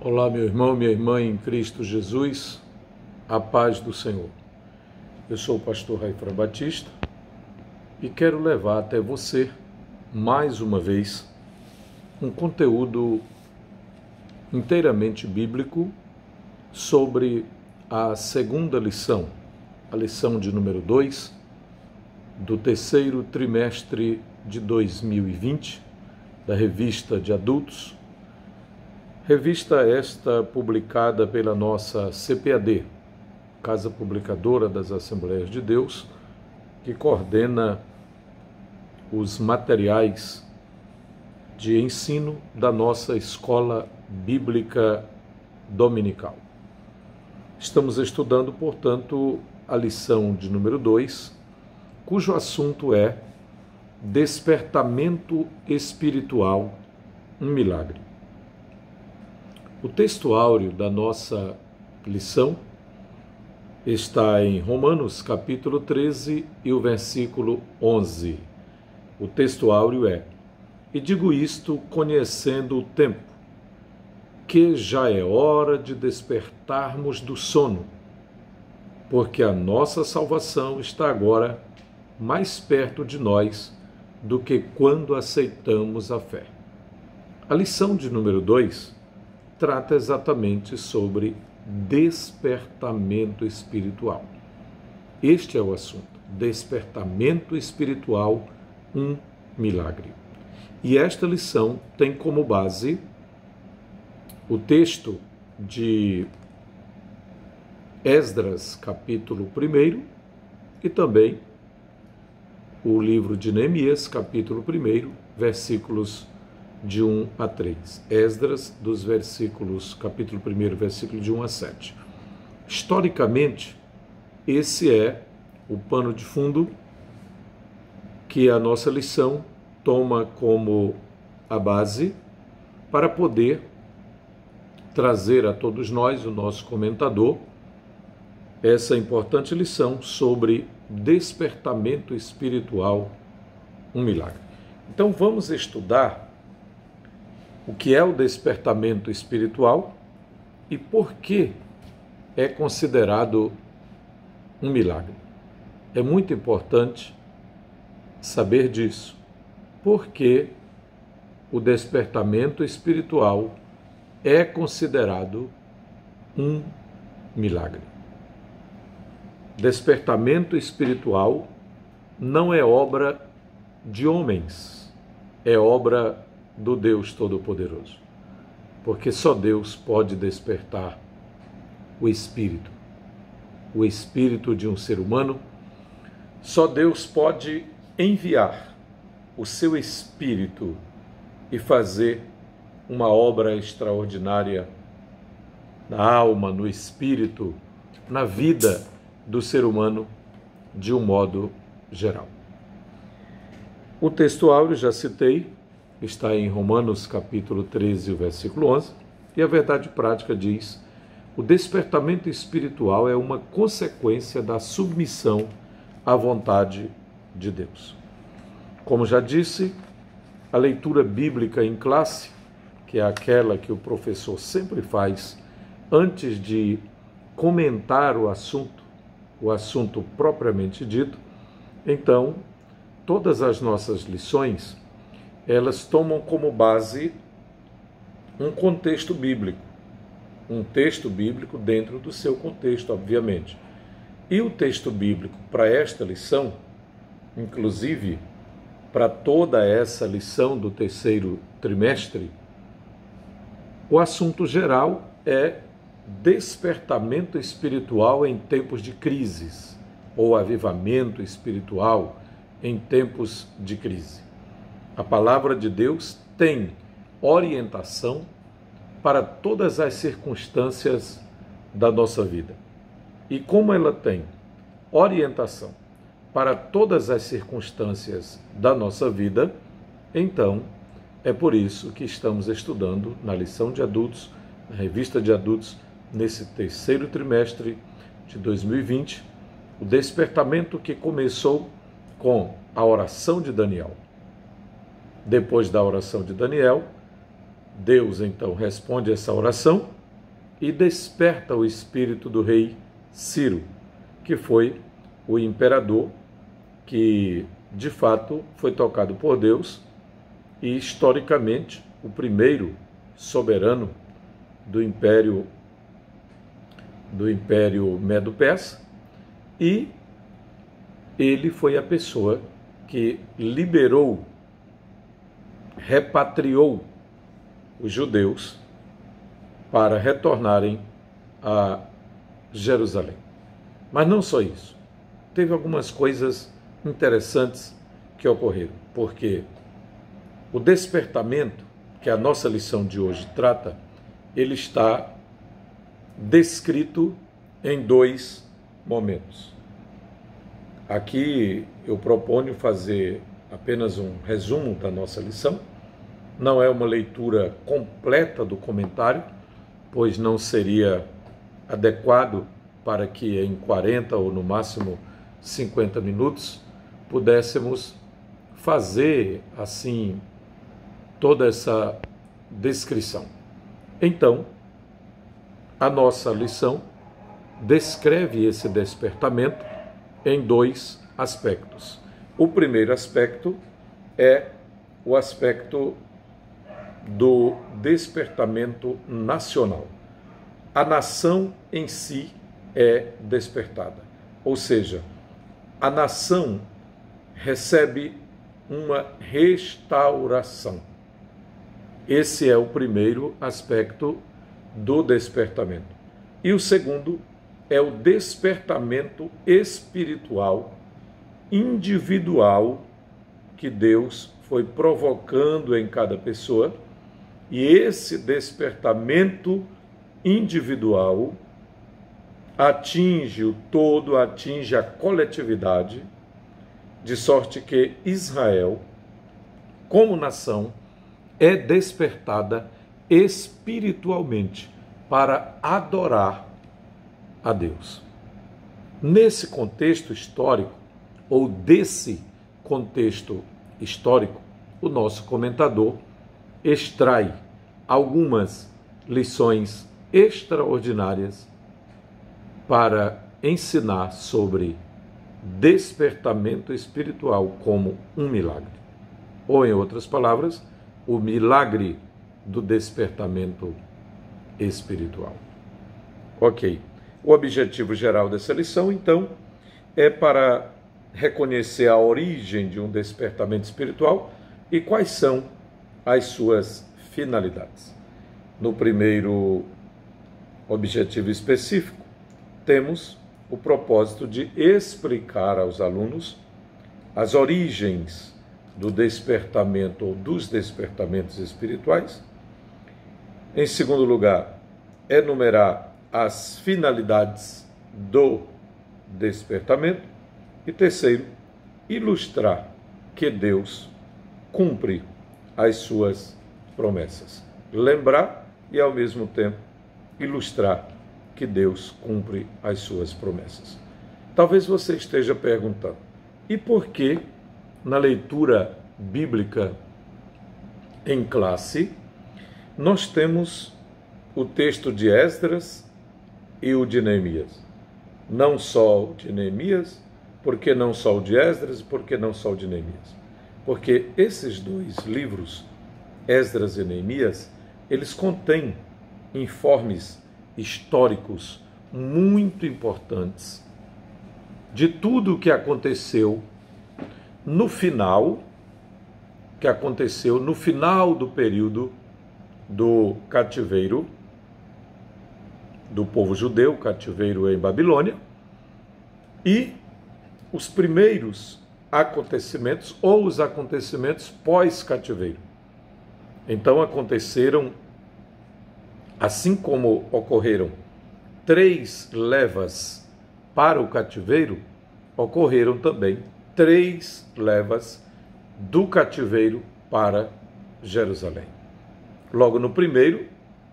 Olá, meu irmão, minha irmã em Cristo Jesus, a paz do Senhor. Eu sou o pastor Raifran Batista e quero levar até você, mais uma vez, um conteúdo inteiramente bíblico sobre a segunda lição, a lição de número 2, do terceiro trimestre de 2020, da Revista de Adultos. Revista esta publicada pela nossa CPAD, Casa Publicadora das Assembleias de Deus, que coordena os materiais de ensino da nossa Escola Bíblica Dominical. Estamos estudando, portanto, a lição de número 2, cujo assunto é Despertamento Espiritual, um Milagre. O texto áureo da nossa lição está em Romanos capítulo 13 e o versículo 11. O texto áureo é: "E digo isto conhecendo o tempo, que já é hora de despertarmos do sono, porque a nossa salvação está agora mais perto de nós do que quando aceitamos a fé." A lição de número 2 trata exatamente sobre despertamento espiritual. Este é o assunto, despertamento espiritual, um milagre. E esta lição tem como base o texto de Esdras, capítulo 1, e também o livro de Neemias, capítulo 1, versículos de 1 a 3. Esdras, capítulo 1, versículo de 1 a 7. Historicamente, esse é o pano de fundo que a nossa lição toma como a base para poder trazer a todos nós, o nosso comentador, essa importante lição sobre despertamento espiritual, um milagre. Então vamos estudar o que é o despertamento espiritual e por que é considerado um milagre. É muito importante saber disso, porque o despertamento espiritual é considerado um milagre. Despertamento espiritual não é obra de homens, é obra do Deus Todo-Poderoso, porque só Deus pode despertar o espírito de um ser humano. Só Deus pode enviar o seu espírito e fazer uma obra extraordinária na alma, no espírito, na vida do ser humano de um modo geral. O texto áureo, já citei, está em Romanos capítulo 13, o versículo 11, e a verdade prática diz: o despertamento espiritual é uma consequência da submissão à vontade de Deus. Como já disse, a leitura bíblica em classe, que é aquela que o professor sempre faz antes de comentar o assunto propriamente dito, então, todas as nossas lições elas tomam como base um contexto bíblico, um texto bíblico dentro do seu contexto, obviamente. E o texto bíblico para esta lição, inclusive para toda essa lição do terceiro trimestre, o assunto geral é despertamento espiritual em tempos de crises, ou avivamento espiritual em tempos de crise. A palavra de Deus tem orientação para todas as circunstâncias da nossa vida. E como ela tem orientação para todas as circunstâncias da nossa vida, então é por isso que estamos estudando na lição de adultos, na Revista de Adultos, nesse terceiro trimestre de 2020, o despertamento que começou com a oração de Daniel. Depois da oração de Daniel, Deus então responde essa oração e desperta o espírito do rei Ciro, que foi o imperador que de fato foi tocado por Deus e historicamente o primeiro soberano do Império Medo-Persa, e ele foi a pessoa que liberou, repatriou os judeus para retornarem a Jerusalém. Mas não só isso. Teve algumas coisas interessantes que ocorreram, porque o despertamento que a nossa lição de hoje trata, ele está descrito em 2 momentos. Aqui eu proponho fazer apenas um resumo da nossa lição. Não é uma leitura completa do comentário, pois não seria adequado para que em 40 ou no máximo 50 minutos pudéssemos fazer assim toda essa descrição. Então, a nossa lição descreve esse despertamento em 2 aspectos. O primeiro aspecto é o aspecto do despertamento nacional. A nação em si é despertada, ou seja, a nação recebe uma restauração. Esse é o primeiro aspecto do despertamento. E o segundo é o despertamento espiritual, individual, que Deus foi provocando em cada pessoa, e esse despertamento individual atinge o todo, atinge a coletividade, de sorte que Israel, como nação, é despertada espiritualmente para adorar a Deus. Nesse contexto histórico, ou desse contexto histórico, o nosso comentador extrai algumas lições extraordinárias para ensinar sobre despertamento espiritual como um milagre. Ou, em outras palavras, o milagre do despertamento espiritual. Ok. O objetivo geral dessa lição, então, é para reconhecer a origem de um despertamento espiritual e quais são as suas finalidades. No primeiro objetivo específico, temos o propósito de explicar aos alunos as origens do despertamento ou dos despertamentos espirituais. Em segundo lugar, enumerar as finalidades do despertamento. E terceiro, ilustrar que Deus cumpre as suas promessas. Lembrar e, ao mesmo tempo, ilustrar que Deus cumpre as suas promessas. Talvez você esteja perguntando, e por que na leitura bíblica em classe nós temos o texto de Esdras e o de Neemias? Não só o de Neemias, por que não só o de Esdras, por que não só o de Neemias? Porque esses 2 livros, Esdras e Neemias, eles contêm informes históricos muito importantes de tudo o que aconteceu no final, do período do cativeiro do povo judeu, cativeiro em Babilônia, e os primeiros acontecimentos ou os acontecimentos pós-cativeiro. Então aconteceram, assim como ocorreram 3 levas para o cativeiro, ocorreram também 3 levas do cativeiro para Jerusalém. Logo no primeiro,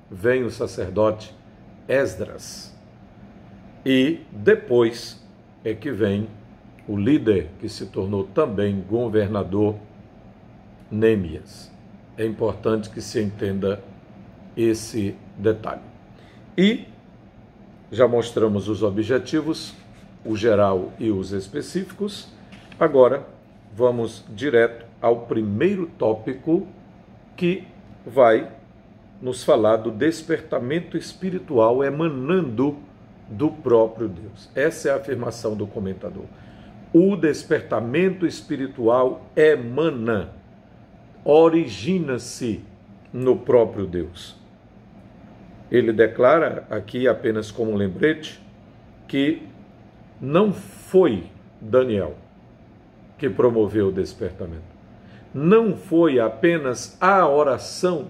vem o sacerdote Esdras. E depois é que vem o líder que se tornou também governador, Neemias. É importante que se entenda esse detalhe. E já mostramos os objetivos, o geral e os específicos. Agora vamos direto ao primeiro tópico, que vai nos falar do despertamento espiritual emanando do próprio Deus. Essa é a afirmação do comentador. O despertamento espiritual emana, origina-se no próprio Deus. Ele declara aqui, apenas como um lembrete, que não foi Daniel que promoveu o despertamento. Não foi apenas a oração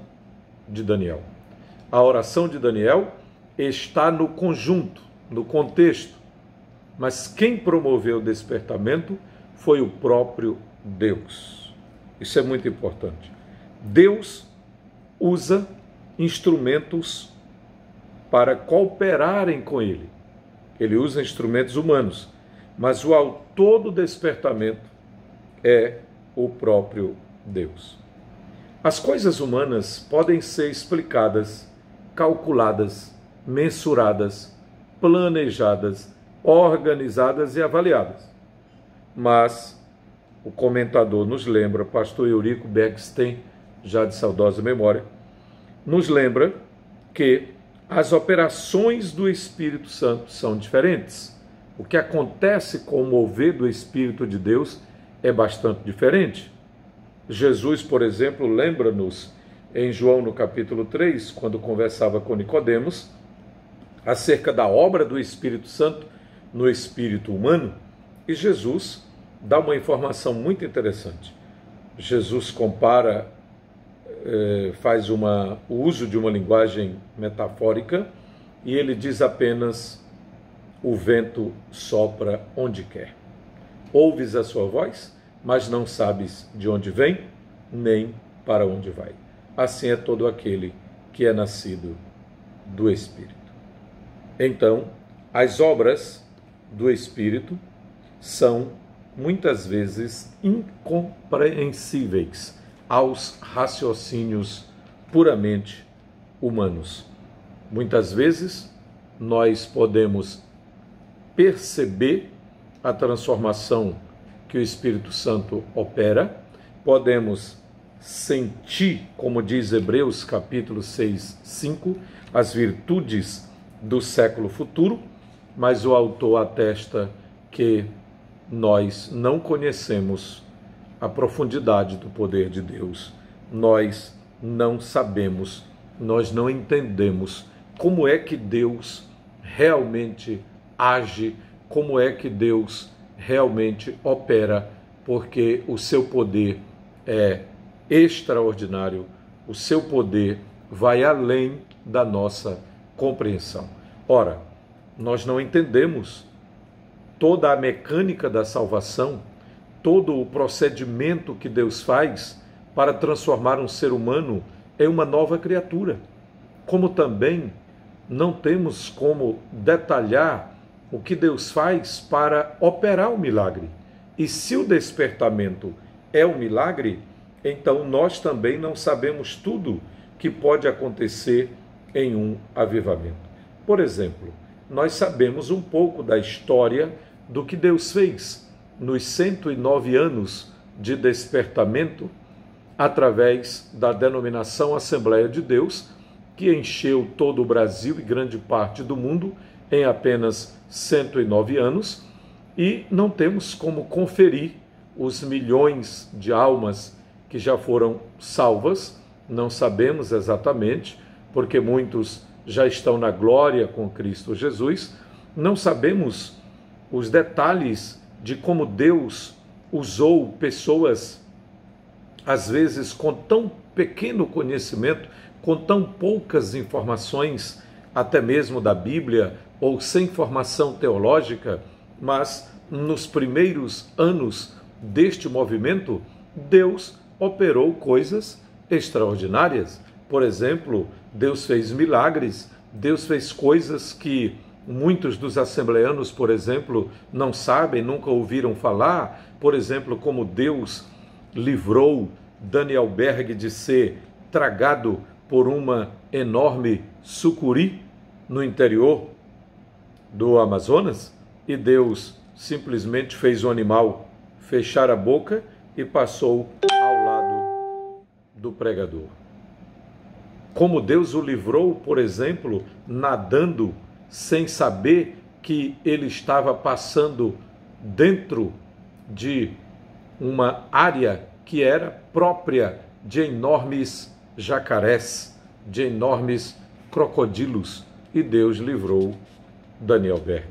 de Daniel. A oração de Daniel está no conjunto, no contexto. Mas quem promoveu o despertamento foi o próprio Deus. Isso é muito importante. Deus usa instrumentos para cooperarem com ele. Ele usa instrumentos humanos, mas o autor do despertamento é o próprio Deus. As coisas humanas podem ser explicadas, calculadas, mensuradas, planejadas, organizadas e avaliadas. Mas o comentador nos lembra, pastor Eurico Bergstein, já de saudosa memória, nos lembra que as operações do Espírito Santo são diferentes. O que acontece com o mover do Espírito de Deus é bastante diferente. Jesus, por exemplo, lembra-nos em João no capítulo 3, quando conversava com Nicodemos, acerca da obra do Espírito Santo no espírito humano, e Jesus dá uma informação muito interessante. Jesus compara, faz o uso de uma linguagem metafórica, e ele diz apenas: o vento sopra onde quer. Ouves a sua voz, mas não sabes de onde vem, nem para onde vai. Assim é todo aquele que é nascido do Espírito. Então, as obras do Espírito são muitas vezes incompreensíveis aos raciocínios puramente humanos. Muitas vezes nós podemos perceber a transformação que o Espírito Santo opera, podemos sentir, como diz Hebreus capítulo 6, 5, as virtudes do século futuro, mas o autor atesta que nós não conhecemos a profundidade do poder de Deus, nós não sabemos, nós não entendemos como é que Deus realmente age, como é que Deus realmente opera, porque o seu poder é extraordinário, o seu poder vai além da nossa compreensão. Ora, nós não entendemos toda a mecânica da salvação, todo o procedimento que Deus faz para transformar um ser humano em uma nova criatura, como também não temos como detalhar o que Deus faz para operar o milagre. E se o despertamento é um milagre, então nós também não sabemos tudo que pode acontecer em um avivamento. Por exemplo, nós sabemos um pouco da história do que Deus fez nos 109 anos de despertamento, através da denominação Assembleia de Deus, que encheu todo o Brasil e grande parte do mundo em apenas 109 anos, e não temos como conferir os milhões de almas que já foram salvas, não sabemos exatamente, porque muitos já estão na glória com Cristo Jesus, não sabemos os detalhes de como Deus usou pessoas, às vezes com tão pequeno conhecimento, com tão poucas informações, até mesmo da Bíblia, ou sem formação teológica, mas nos primeiros anos deste movimento, Deus operou coisas extraordinárias. Por exemplo, Deus fez milagres, Deus fez coisas que muitos dos assembleanos, por exemplo, não sabem, nunca ouviram falar. Por exemplo, como Deus livrou Daniel Berg de ser tragado por uma enorme sucuri no interior do Amazonas e Deus simplesmente fez o animal fechar a boca e passou ao lado do pregador. Como Deus o livrou, por exemplo, nadando sem saber que ele estava passando dentro de uma área que era própria de enormes jacarés, de enormes crocodilos, e Deus livrou Daniel Berg.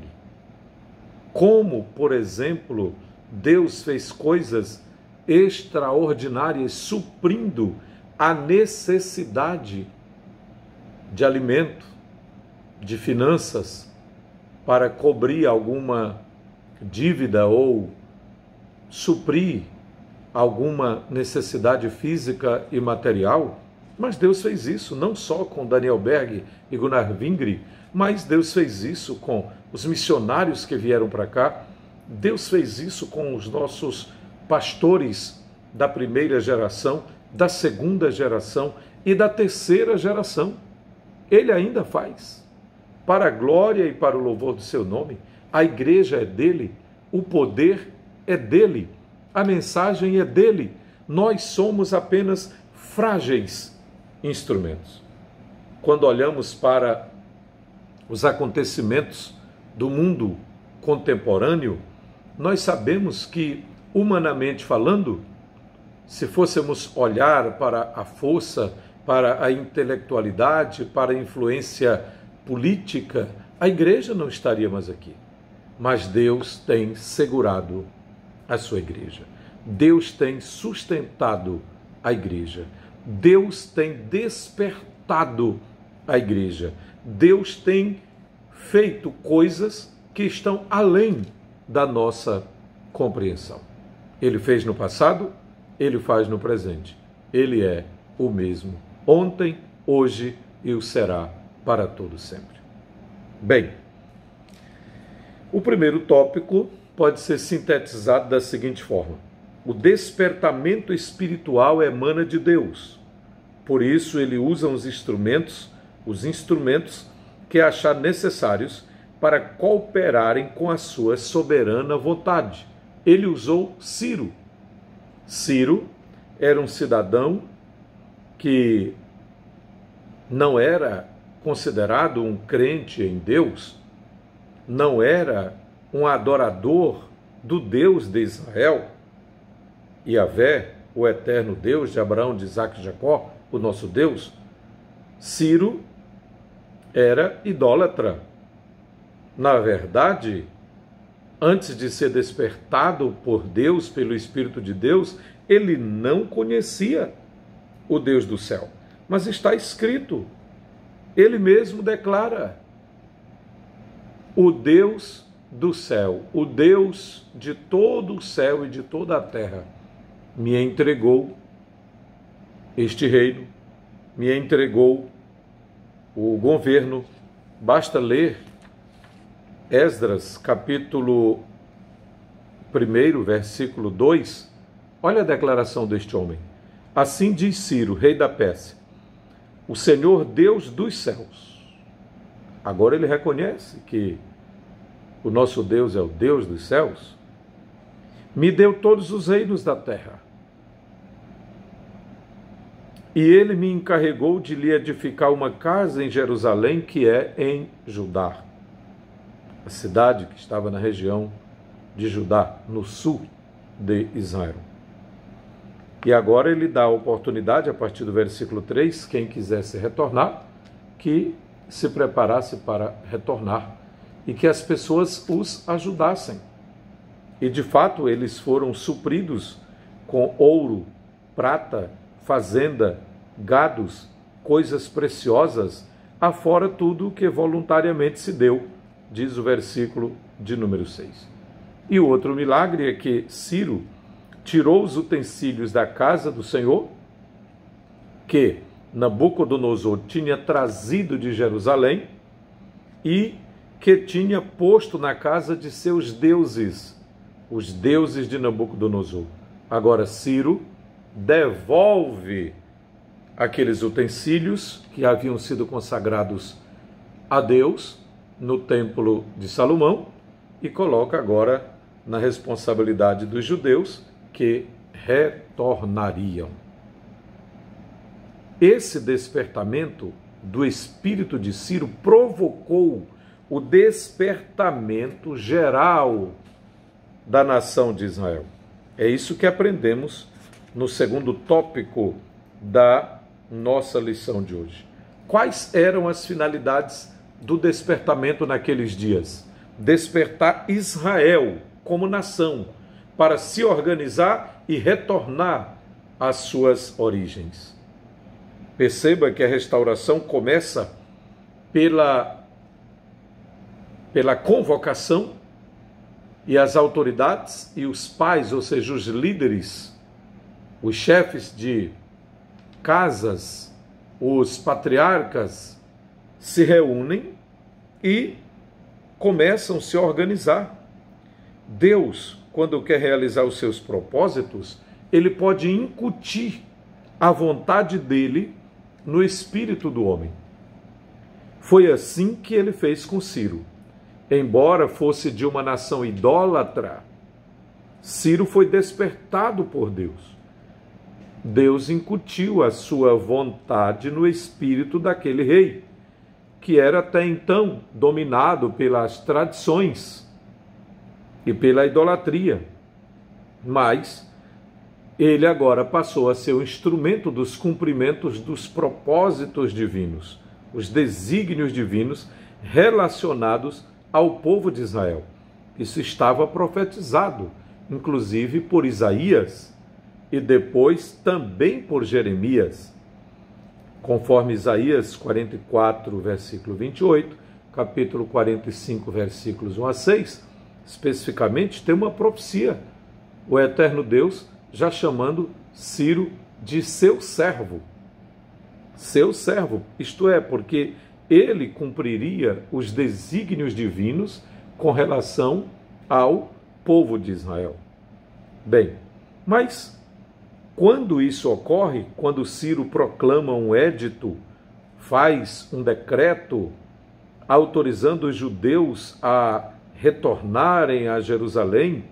Como, por exemplo, Deus fez coisas extraordinárias, suprindo a necessidade de alimento, de finanças, para cobrir alguma dívida ou suprir alguma necessidade física e material. Mas Deus fez isso não só com Daniel Berg e Gunnar Vingri, mas Deus fez isso com os missionários que vieram para cá. Deus fez isso com os nossos pastores da primeira geração, da segunda geração e da terceira geração. Ele ainda faz. Para a glória e para o louvor do seu nome, a igreja é dele, o poder é dele, a mensagem é dele. Nós somos apenas frágeis instrumentos. Quando olhamos para os acontecimentos do mundo contemporâneo, nós sabemos que, humanamente falando, se fôssemos olhar para a força, para a intelectualidade, para a influência política, a igreja não estaria mais aqui. Mas Deus tem segurado a sua igreja. Deus tem sustentado a igreja. Deus tem despertado a igreja. Deus tem feito coisas que estão além da nossa compreensão. Ele fez no passado, ele faz no presente. Ele é o mesmo ontem, hoje e o será para todo sempre. Bem, o primeiro tópico pode ser sintetizado da seguinte forma: o despertamento espiritual emana de Deus. Por isso ele usa os instrumentos que achar necessários para cooperarem com a sua soberana vontade. Ele usou Ciro. Ciro era um cidadão que não era considerado um crente em Deus, não era um adorador do Deus de Israel, Yahvé, o eterno Deus de Abraão, de Isaac e Jacó, o nosso Deus. Ciro era idólatra. Na verdade, antes de ser despertado por Deus, pelo Espírito de Deus, ele não conhecia o Deus do céu. Mas está escrito, ele mesmo declara: o Deus do céu, o Deus de todo o céu e de toda a terra, me entregou este reino, me entregou o governo. Basta ler Esdras, capítulo 1, versículo 2. Olha a declaração deste homem. Assim diz Ciro, rei da Pérsia: o Senhor Deus dos céus. Agora ele reconhece que o nosso Deus é o Deus dos céus. Me deu todos os reinos da terra. E ele me encarregou de lhe edificar uma casa em Jerusalém, que é em Judá, a cidade que estava na região de Judá, no sul de Israel. E agora ele dá a oportunidade, a partir do versículo 3, quem quisesse retornar, que se preparasse para retornar e que as pessoas os ajudassem. E de fato eles foram supridos com ouro, prata, fazenda, gados, coisas preciosas, afora tudo o que voluntariamente se deu, diz o versículo de número 6. E o outro milagre é que Ciro tirou os utensílios da casa do Senhor, que Nabucodonosor tinha trazido de Jerusalém e que tinha posto na casa de seus deuses, os deuses de Nabucodonosor. Agora Ciro devolve aqueles utensílios que haviam sido consagrados a Deus no templo de Salomão e coloca agora na responsabilidade dos judeus que retornariam. Esse despertamento do espírito de Ciro provocou o despertamento geral da nação de Israel. É isso que aprendemos no segundo tópico da nossa lição de hoje. Quais eram as finalidades do despertamento naqueles dias? Despertar Israel como nação para se organizar e retornar às suas origens. Perceba que a restauração começa pela convocação, e as autoridades e os pais, ou seja, os líderes, os chefes de casas, os patriarcas, se reúnem e começam a se organizar. Deus, quando quer realizar os seus propósitos, ele pode incutir a vontade dele no espírito do homem. Foi assim que ele fez com Ciro. Embora fosse de uma nação idólatra, Ciro foi despertado por Deus. Deus incutiu a sua vontade no espírito daquele rei, que era até então dominado pelas tradições e pela idolatria. Mas ele agora passou a ser o instrumento dos cumprimentos dos propósitos divinos, os desígnios divinos relacionados ao povo de Israel. Isso estava profetizado, inclusive por Isaías e depois também por Jeremias. Conforme Isaías 44, versículo 28, capítulo 45, versículos 1 a 6, especificamente tem uma profecia, o eterno Deus já chamando Ciro de seu servo. Seu servo, isto é, porque ele cumpriria os desígnios divinos com relação ao povo de Israel. Bem, mas quando isso ocorre, quando Ciro proclama um édito, faz um decreto autorizando os judeus a retornarem a Jerusalém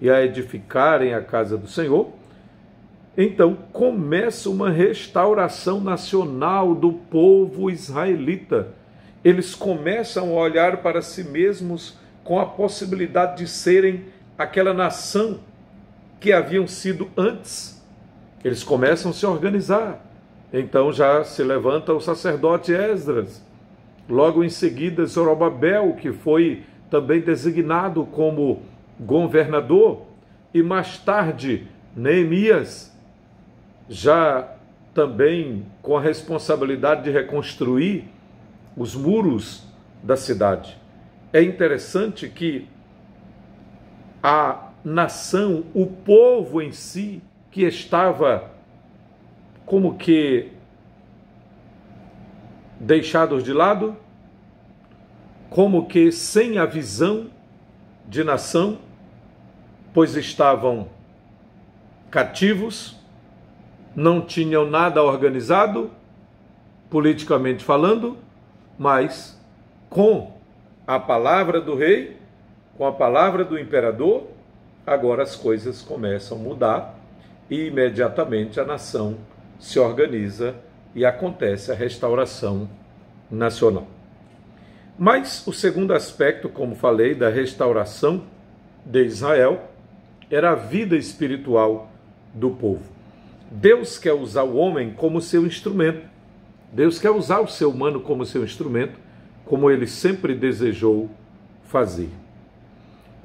e a edificarem a casa do Senhor, então começa uma restauração nacional do povo israelita. Eles começam a olhar para si mesmos com a possibilidade de serem aquela nação que haviam sido antes. Eles começam a se organizar. Então já se levanta o sacerdote Esdras. Logo em seguida, Zorobabel, que foi também designado como governador. E mais tarde, Neemias, já também com a responsabilidade de reconstruir os muros da cidade. É interessante que a nação, o povo em si, que estava como que deixados de lado, como que sem a visão de nação, pois estavam cativos, não tinham nada organizado, politicamente falando, mas com a palavra do rei, com a palavra do imperador, agora as coisas começam a mudar e imediatamente a nação se organiza e acontece a restauração nacional. Mas o segundo aspecto, como falei, da restauração de Israel era a vida espiritual do povo. Deus quer usar o homem como seu instrumento. Deus quer usar o ser humano como seu instrumento, como ele sempre desejou fazer.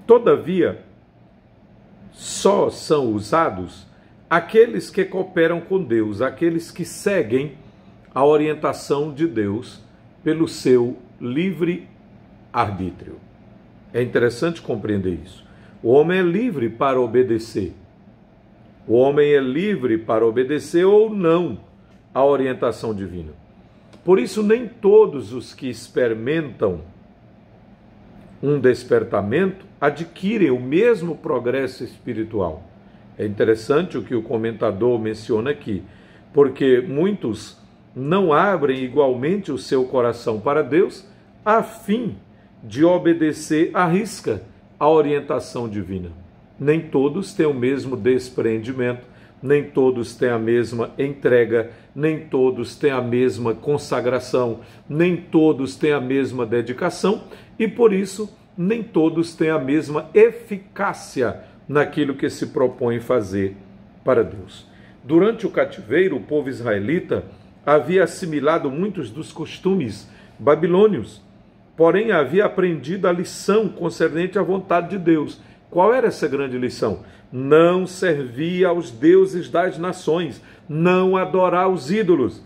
Todavia, só são usados aqueles que cooperam com Deus, aqueles que seguem a orientação de Deus pelo seu livre arbítrio. É interessante compreender isso. O homem é livre para obedecer. O homem é livre para obedecer ou não à orientação divina. Por isso, nem todos os que experimentam um despertamento adquirem o mesmo progresso espiritual. É interessante o que o comentador menciona aqui. porque muitos não abrem igualmente o seu coração para Deus, a fim de obedecer à risca a orientação divina. Nem todos têm o mesmo despreendimento, nem todos têm a mesma entrega, nem todos têm a mesma consagração, nem todos têm a mesma dedicação e, por isso, nem todos têm a mesma eficácia naquilo que se propõe fazer para Deus. Durante o cativeiro, o povo israelita havia assimilado muitos dos costumes babilônios, porém havia aprendido a lição concernente à vontade de Deus. Qual era essa grande lição? Não servir aos deuses das nações, não adorar os ídolos.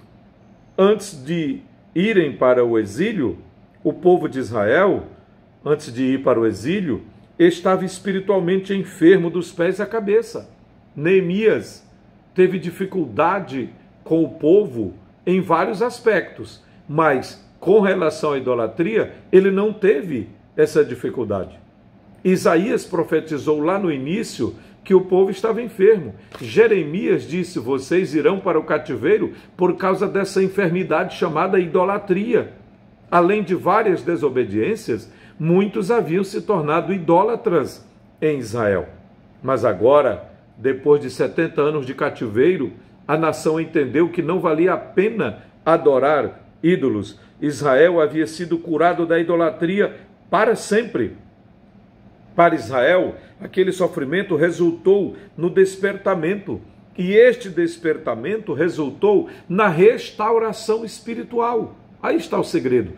Antes de irem para o exílio, o povo de Israel, antes de ir para o exílio, estava espiritualmente enfermo dos pés à cabeça. Neemias teve dificuldade com o povo em vários aspectos, mas com relação à idolatria, ele não teve essa dificuldade. Isaías profetizou lá no início que o povo estava enfermo. Jeremias disse: vocês irão para o cativeiro por causa dessa enfermidade chamada idolatria. Além de várias desobediências, muitos haviam se tornado idólatras em Israel. Mas agora, depois de 70 anos de cativeiro, a nação entendeu que não valia a pena adorar ídolos. Israel havia sido curado da idolatria para sempre. Para Israel, aquele sofrimento resultou no despertamento, e este despertamento resultou na restauração espiritual. Aí está o segredo.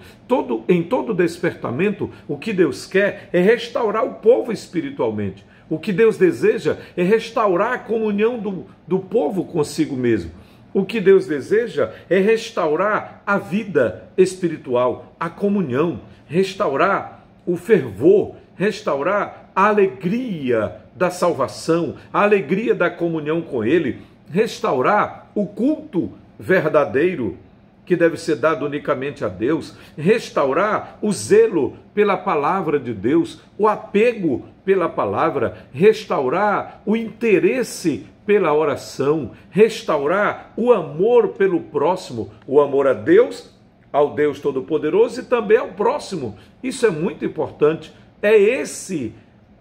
Em todo despertamento, o que Deus quer é restaurar o povo espiritualmente. O que Deus deseja é restaurar a comunhão do povo consigo mesmo. O que Deus deseja é restaurar a vida espiritual, a comunhão, restaurar o fervor, restaurar a alegria da salvação, a alegria da comunhão com Ele, restaurar o culto verdadeiro que deve ser dado unicamente a Deus, restaurar o zelo pela palavra de Deus, o apego pela palavra, restaurar o interesse pela oração, restaurar o amor pelo próximo, o amor a Deus, ao Deus Todo-Poderoso e também ao próximo. Isso é muito importante. É esse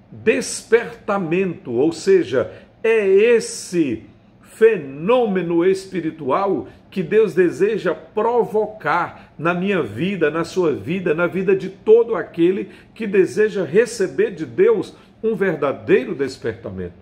despertamento, ou seja, é esse fenômeno espiritual que Deus deseja provocar na minha vida, na sua vida, na vida de todo aquele que deseja receber de Deus um verdadeiro despertamento.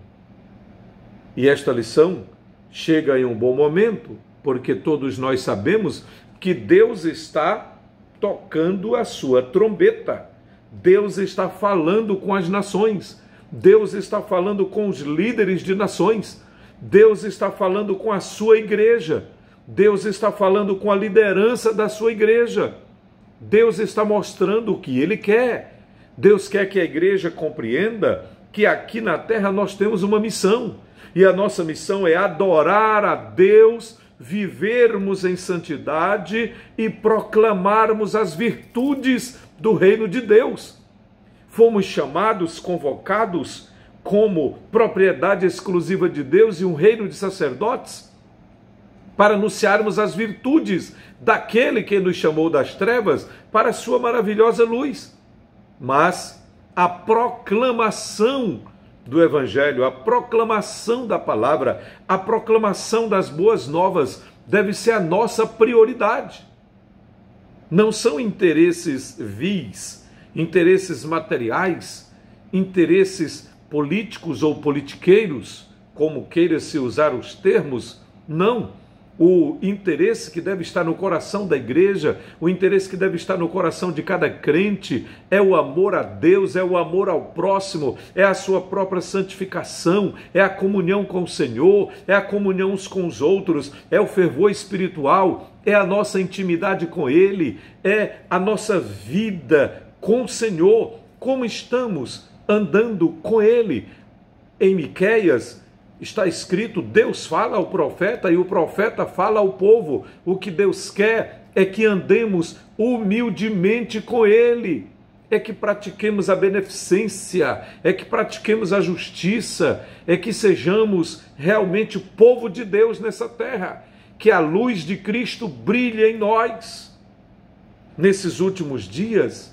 E esta lição chega em um bom momento, porque todos nós sabemos que Deus está tocando a sua trombeta. Deus está falando com as nações. Deus está falando com os líderes de nações. Deus está falando com a sua igreja. Deus está falando com a liderança da sua igreja. Deus está mostrando o que Ele quer. Deus quer que a igreja compreenda que aqui na terra nós temos uma missão. E a nossa missão é adorar a Deus, vivermos em santidade e proclamarmos as virtudes do reino de Deus. Fomos chamados, convocados como propriedade exclusiva de Deus e um reino de sacerdotes para anunciarmos as virtudes daquele que nos chamou das trevas para a sua maravilhosa luz. Mas a proclamação do Evangelho, a proclamação da palavra, a proclamação das boas novas deve ser a nossa prioridade. Não são interesses vis, interesses materiais, interesses políticos ou politiqueiros, como queira-se usar os termos, não. O interesse que deve estar no coração da igreja, o interesse que deve estar no coração de cada crente é o amor a Deus, é o amor ao próximo, é a sua própria santificação, é a comunhão com o Senhor, é a comunhão uns com os outros, é o fervor espiritual, é a nossa intimidade com Ele, é a nossa vida com o Senhor, como estamos andando com Ele. Em Miqueias está escrito: Deus fala ao profeta e o profeta fala ao povo. O que Deus quer é que andemos humildemente com Ele, é que pratiquemos a beneficência, é que pratiquemos a justiça, é que sejamos realmente o povo de Deus nessa terra, que a luz de Cristo brilhe em nós. Nesses últimos dias,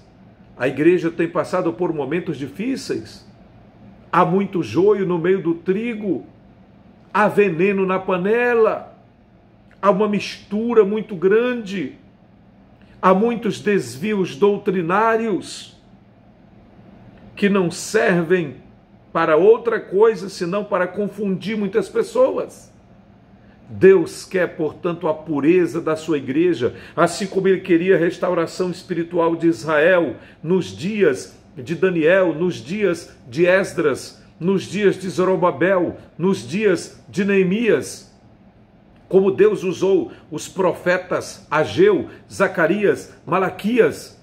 a igreja tem passado por momentos difíceis. Há muito joio no meio do trigo, há veneno na panela, há uma mistura muito grande, há muitos desvios doutrinários que não servem para outra coisa senão para confundir muitas pessoas. Deus quer, portanto, a pureza da sua igreja, assim como ele queria a restauração espiritual de Israel nos dias de Daniel, nos dias de Esdras, nos dias de Zorobabel, nos dias de Neemias. Como Deus usou os profetas Ageu, Zacarias, Malaquias,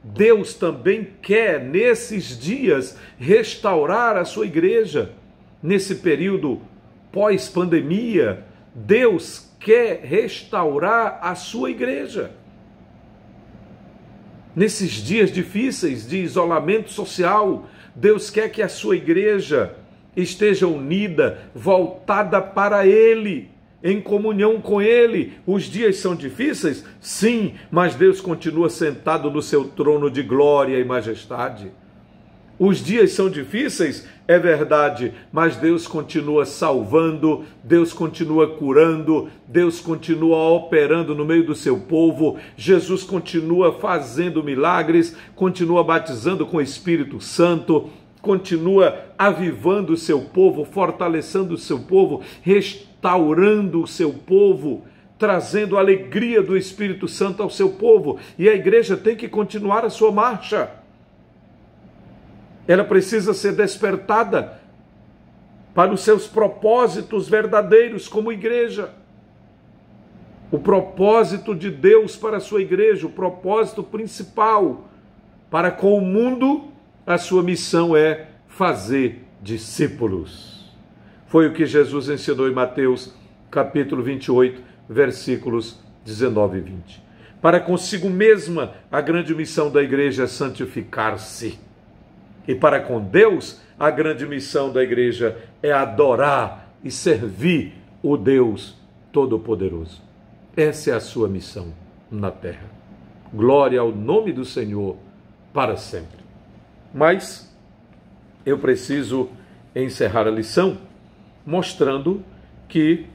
Deus também quer, nesses dias, restaurar a sua igreja. Nesse período pós-pandemia, Deus quer restaurar a sua igreja. Nesses dias difíceis de isolamento social, Deus quer que a sua igreja esteja unida, voltada para Ele, em comunhão com Ele. Os dias são difíceis? Sim, mas Deus continua sentado no seu trono de glória e majestade. Os dias são difíceis? É verdade, mas Deus continua salvando, Deus continua curando, Deus continua operando no meio do seu povo, Jesus continua fazendo milagres, continua batizando com o Espírito Santo, continua avivando o seu povo, fortalecendo o seu povo, restaurando o seu povo, trazendo a alegria do Espírito Santo ao seu povo. E a igreja tem que continuar a sua marcha. Ela precisa ser despertada para os seus propósitos verdadeiros como igreja. O propósito de Deus para a sua igreja, o propósito principal para com o mundo, a sua missão é fazer discípulos. Foi o que Jesus ensinou em Mateus capítulo 28, versículos 19 e 20. Para consigo mesma, a grande missão da igreja é santificar-se. E para com Deus, a grande missão da igreja é adorar e servir o Deus Todo-Poderoso. Essa é a sua missão na terra. Glória ao nome do Senhor para sempre. Mas eu preciso encerrar a lição mostrando que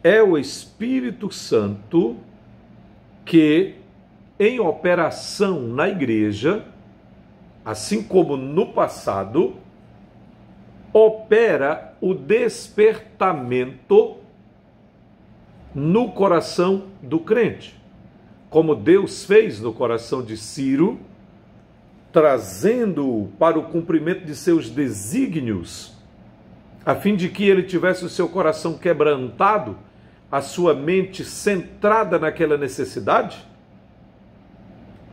é o Espírito Santo que, em operação na igreja, assim como no passado, opera o despertamento no coração do crente, como Deus fez no coração de Ciro, trazendo-o para o cumprimento de seus desígnios, a fim de que ele tivesse o seu coração quebrantado, a sua mente centrada naquela necessidade.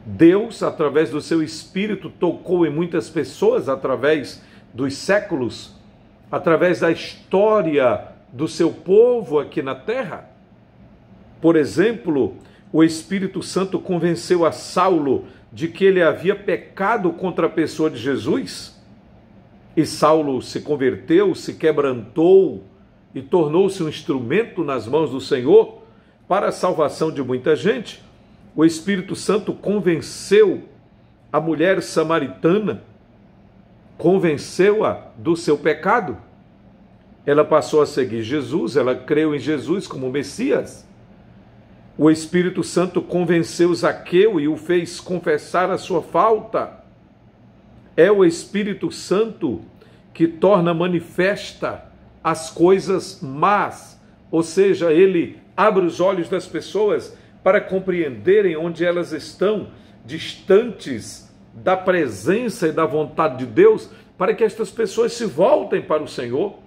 Deus, através do seu Espírito, tocou em muitas pessoas através dos séculos, através da história do seu povo aqui na terra. Por exemplo, o Espírito Santo convenceu a Saulo de que ele havia pecado contra a pessoa de Jesus, e Saulo se converteu, se quebrantou e tornou-se um instrumento nas mãos do Senhor para a salvação de muita gente. O Espírito Santo convenceu a mulher samaritana, convenceu-a do seu pecado. Ela passou a seguir Jesus, ela creu em Jesus como Messias. O Espírito Santo convenceu Zaqueu e o fez confessar a sua falta. É o Espírito Santo que torna manifesta as coisas más, ou seja, ele abre os olhos das pessoas para compreenderem onde elas estão, distantes da presença e da vontade de Deus, para que estas pessoas se voltem para o Senhor.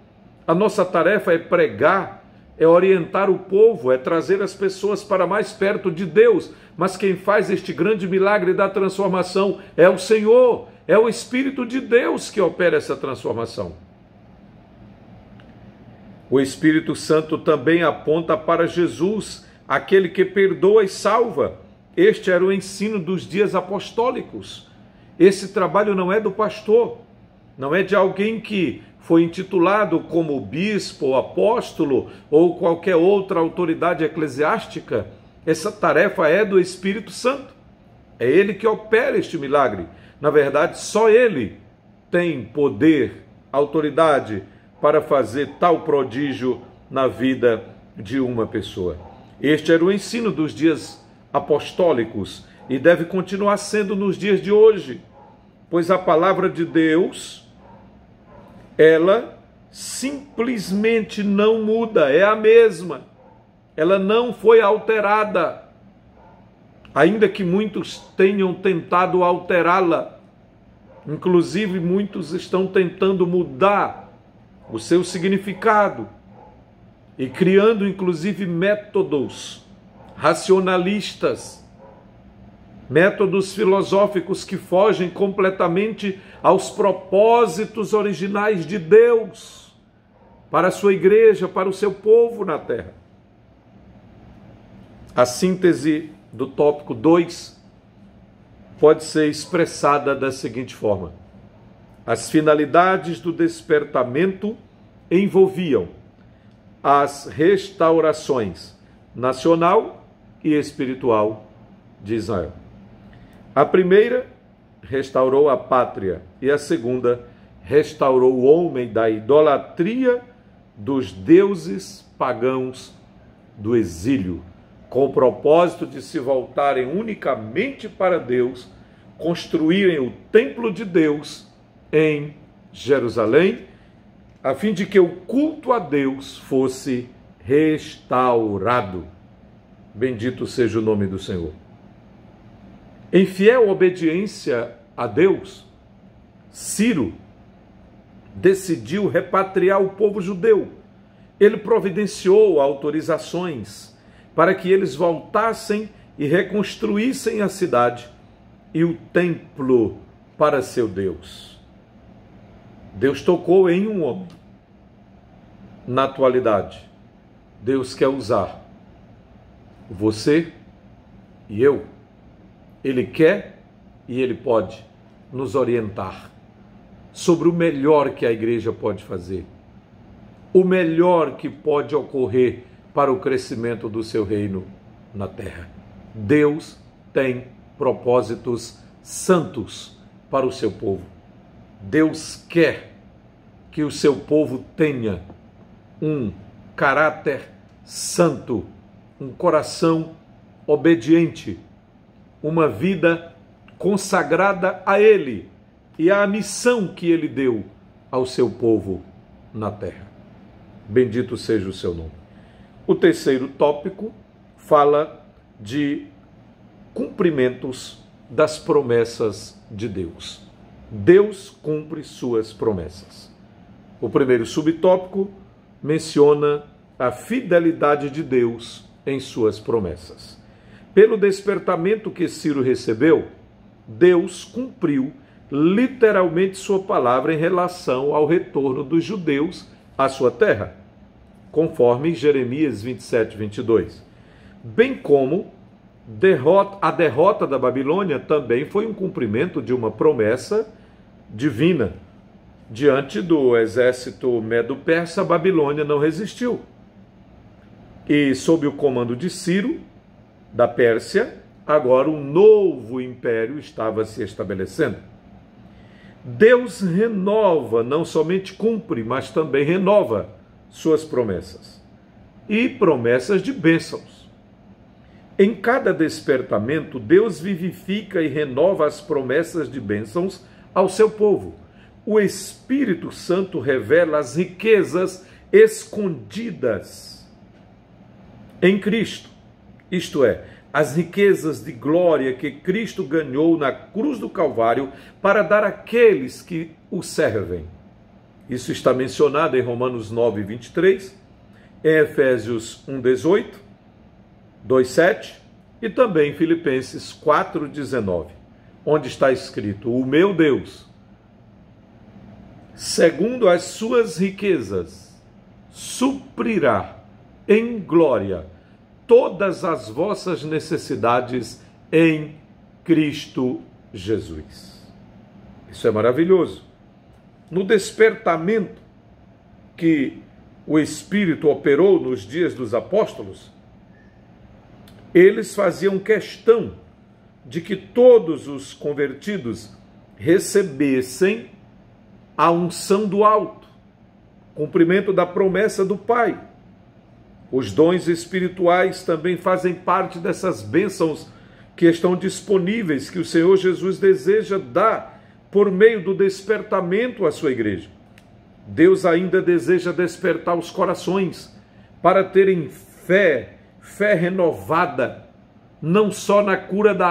A nossa tarefa é pregar, é orientar o povo, é trazer as pessoas para mais perto de Deus, mas quem faz este grande milagre da transformação é o Senhor, é o Espírito de Deus que opera essa transformação. O Espírito Santo também aponta para Jesus, aquele que perdoa e salva. Este era o ensino dos dias apostólicos. Esse trabalho não é do pastor, não é de alguém que foi intitulado como bispo, ou apóstolo ou qualquer outra autoridade eclesiástica. Essa tarefa é do Espírito Santo. É ele que opera este milagre. Na verdade, só ele tem poder, autoridade para fazer tal prodígio na vida de uma pessoa. Este era o ensino dos dias apostólicos e deve continuar sendo nos dias de hoje, pois a palavra de Deus, ela simplesmente não muda, é a mesma. Ela não foi alterada, ainda que muitos tenham tentado alterá-la. Inclusive, muitos estão tentando mudar o seu significado e criando, inclusive, métodos racionalistas, métodos filosóficos que fogem completamente aos propósitos originais de Deus para a sua igreja, para o seu povo na terra. A síntese do tópico 2 pode ser expressada da seguinte forma: as finalidades do despertamento envolviam as restaurações nacional e espiritual de Israel. A primeira restaurou a pátria e a segunda restaurou o homem da idolatria dos deuses pagãos do exílio, com o propósito de se voltarem unicamente para Deus, construírem o templo de Deus em Jerusalém, a fim de que o culto a Deus fosse restaurado. Bendito seja o nome do Senhor. Em fiel obediência a Deus, Ciro decidiu repatriar o povo judeu. Ele providenciou autorizações para que eles voltassem e reconstruíssem a cidade e o templo para seu Deus. Deus tocou em um homem. Na atualidade, Deus quer usar você e eu. Ele quer e ele pode nos orientar sobre o melhor que a igreja pode fazer, o melhor que pode ocorrer para o crescimento do seu reino na terra. Deus tem propósitos santos para o seu povo. Deus quer que o seu povo tenha um caráter santo, um coração obediente, uma vida consagrada a Ele e à missão que Ele deu ao seu povo na terra. Bendito seja o seu nome. O terceiro tópico fala de cumprimentos das promessas de Deus. Deus cumpre suas promessas. O primeiro subtópico menciona a fidelidade de Deus em suas promessas. Pelo despertamento que Ciro recebeu, Deus cumpriu literalmente sua palavra em relação ao retorno dos judeus à sua terra, conforme Jeremias 27, 22. Bem como a derrota da Babilônia também foi um cumprimento de uma promessa divina. Diante do exército medo-persa, a Babilônia não resistiu. E sob o comando de Ciro, da Pérsia, agora um novo império estava se estabelecendo. Deus renova, não somente cumpre, mas também renova suas promessas. E promessas de bênçãos. Em cada despertamento, Deus vivifica e renova as promessas de bênçãos ao seu povo. O Espírito Santo revela as riquezas escondidas em Cristo. Isto é, as riquezas de glória que Cristo ganhou na cruz do Calvário para dar àqueles que o servem. Isso está mencionado em Romanos 9, 23, em Efésios 1, 18, 2, 7 e também em Filipenses 4, 19, onde está escrito: o meu Deus, segundo as suas riquezas, suprirá em glória todas as vossas necessidades em Cristo Jesus. Isso é maravilhoso. no despertamento que o Espírito operou nos dias dos apóstolos, eles faziam questão de que todos os convertidos recebessem a unção do alto, cumprimento da promessa do Pai. Os dons espirituais também fazem parte dessas bênçãos que estão disponíveis, que o Senhor Jesus deseja dar por meio do despertamento à sua igreja. Deus ainda deseja despertar os corações para terem fé renovada, não só na cura da